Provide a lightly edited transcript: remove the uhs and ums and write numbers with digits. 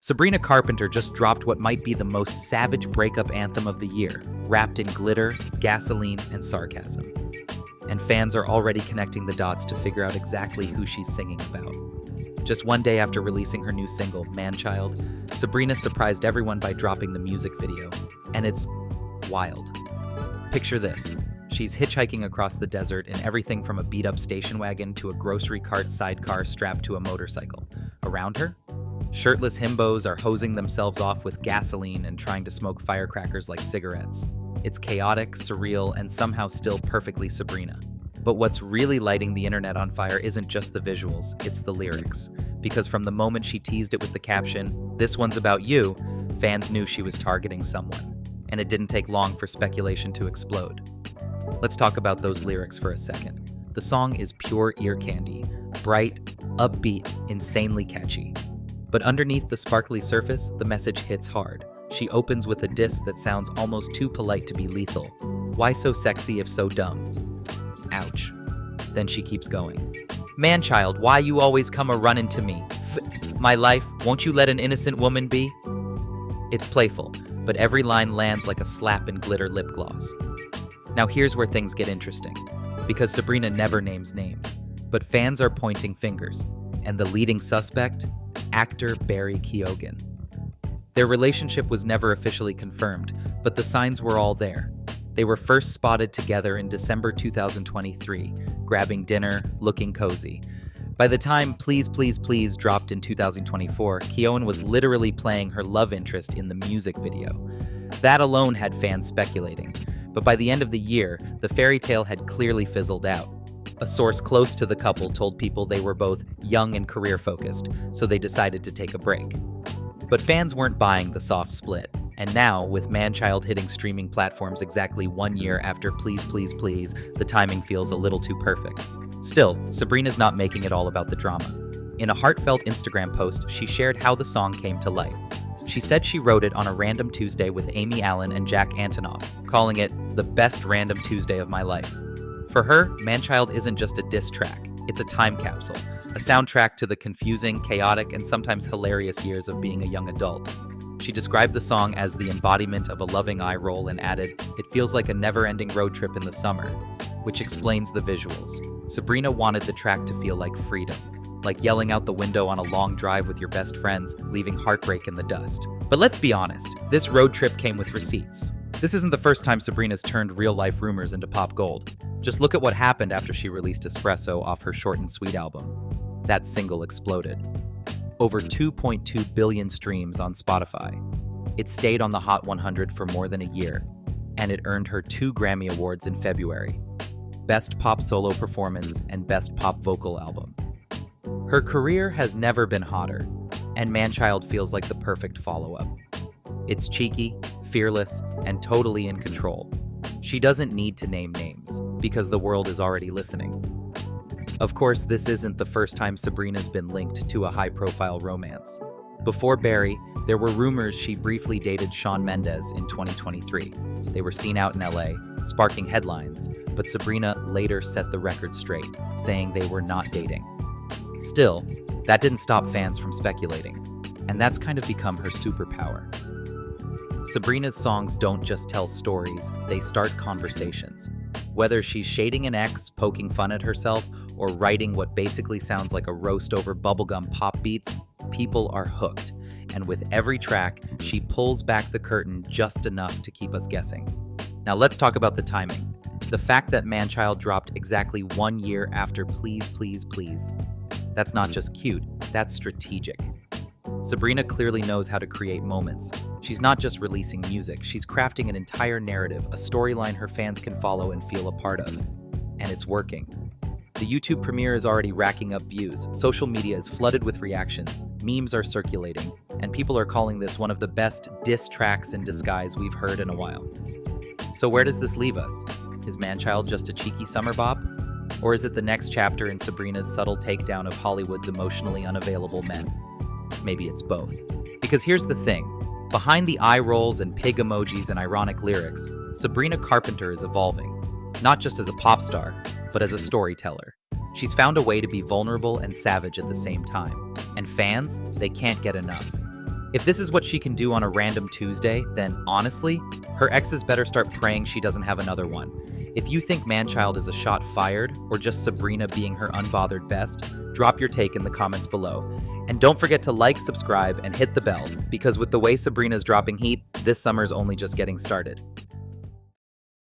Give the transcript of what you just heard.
Sabrina Carpenter just dropped what might be the most savage breakup anthem of the year, wrapped in glitter, gasoline, and sarcasm. And fans are already connecting the dots to figure out exactly who she's singing about. Just one day after releasing her new single, Manchild, Sabrina surprised everyone by dropping the music video. And it's wild. Picture this. She's hitchhiking across the desert in everything from a beat-up station wagon to a grocery cart sidecar strapped to a motorcycle. Around her, shirtless himbos are hosing themselves off with gasoline and trying to smoke firecrackers like cigarettes. It's chaotic, surreal, and somehow still perfectly Sabrina. But what's really lighting the internet on fire isn't just the visuals, it's the lyrics. Because from the moment she teased it with the caption, "This one's about you," fans knew she was targeting someone. And it didn't take long for speculation to explode. Let's talk about those lyrics for a second. The song is pure ear candy, bright, upbeat, insanely catchy. But underneath the sparkly surface, the message hits hard. She opens with a diss that sounds almost too polite to be lethal. Why so sexy if so dumb? Ouch. Then she keeps going. "Manchild, why you always come a-running to me? My life, won't you let an innocent woman be?" It's playful, but every line lands like a slap in glitter lip gloss. Now here's where things get interesting, because Sabrina never names names, but fans are pointing fingers, and the leading suspect? Actor Barry Keoghan. Their relationship was never officially confirmed, but the signs were all there. They were first spotted together in December 2023, grabbing dinner, looking cozy. By the time Please Please Please dropped in 2024, Keoghan was literally playing her love interest in the music video. That alone had fans speculating. But by the end of the year, the fairy tale had clearly fizzled out. A source close to the couple told people they were both young and career-focused, so they decided to take a break. But fans weren't buying the soft split. And now, with Manchild hitting streaming platforms exactly 1 year after Please Please Please, the timing feels a little too perfect. Still, Sabrina's not making it all about the drama. In a heartfelt Instagram post, she shared how the song came to life. She said she wrote it on a random Tuesday with Amy Allen and Jack Antonoff, calling it the best random Tuesday of my life. For her, Manchild isn't just a diss track, it's a time capsule, a soundtrack to the confusing, chaotic, and sometimes hilarious years of being a young adult. She described the song as the embodiment of a loving eye roll and added, "It feels like a never-ending road trip in the summer," which explains the visuals. Sabrina wanted the track to feel like freedom, like yelling out the window on a long drive with your best friends, leaving heartbreak in the dust. But let's be honest, this road trip came with receipts. This isn't the first time Sabrina's turned real-life rumors into pop gold. Just look at what happened after she released Espresso off her Short and Sweet album. That single exploded. Over 2.2 billion streams on Spotify. It stayed on the Hot 100 for more than a year, and it earned her 2 Grammy Awards in February: Best Pop Solo Performance and Best Pop Vocal Album. Her career has never been hotter, and Manchild feels like the perfect follow-up. It's cheeky, fearless, and totally in control. She doesn't need to name names, because the world is already listening. Of course, this isn't the first time Sabrina's been linked to a high-profile romance. Before Barry, there were rumors she briefly dated Shawn Mendes in 2023. They were seen out in LA, sparking headlines, but Sabrina later set the record straight, saying they were not dating. Still, that didn't stop fans from speculating, and that's kind of become her superpower. Sabrina's songs don't just tell stories, they start conversations. Whether she's shading an ex, poking fun at herself, or writing what basically sounds like a roast over bubblegum pop beats, people are hooked. And with every track, she pulls back the curtain just enough to keep us guessing. Now let's talk about the timing. The fact that Manchild dropped exactly 1 year after Please Please Please. That's not just cute, that's strategic. Sabrina clearly knows how to create moments. She's not just releasing music, she's crafting an entire narrative, a storyline her fans can follow and feel a part of. And it's working. The YouTube premiere is already racking up views, social media is flooded with reactions, memes are circulating, and people are calling this one of the best diss tracks in disguise we've heard in a while. So where does this leave us? Is Manchild just a cheeky summer bop? Or is it the next chapter in Sabrina's subtle takedown of Hollywood's emotionally unavailable men? Maybe it's both. Because here's the thing. Behind the eye rolls and pig emojis and ironic lyrics, Sabrina Carpenter is evolving. Not just as a pop star, but as a storyteller. She's found a way to be vulnerable and savage at the same time. And fans, they can't get enough. If this is what she can do on a random Tuesday, then honestly, her exes better start praying she doesn't have another one. If you think Manchild is a shot fired, or just Sabrina being her unbothered best, drop your take in the comments below. And don't forget to like, subscribe, and hit the bell, because with the way Sabrina's dropping heat, this summer's only just getting started.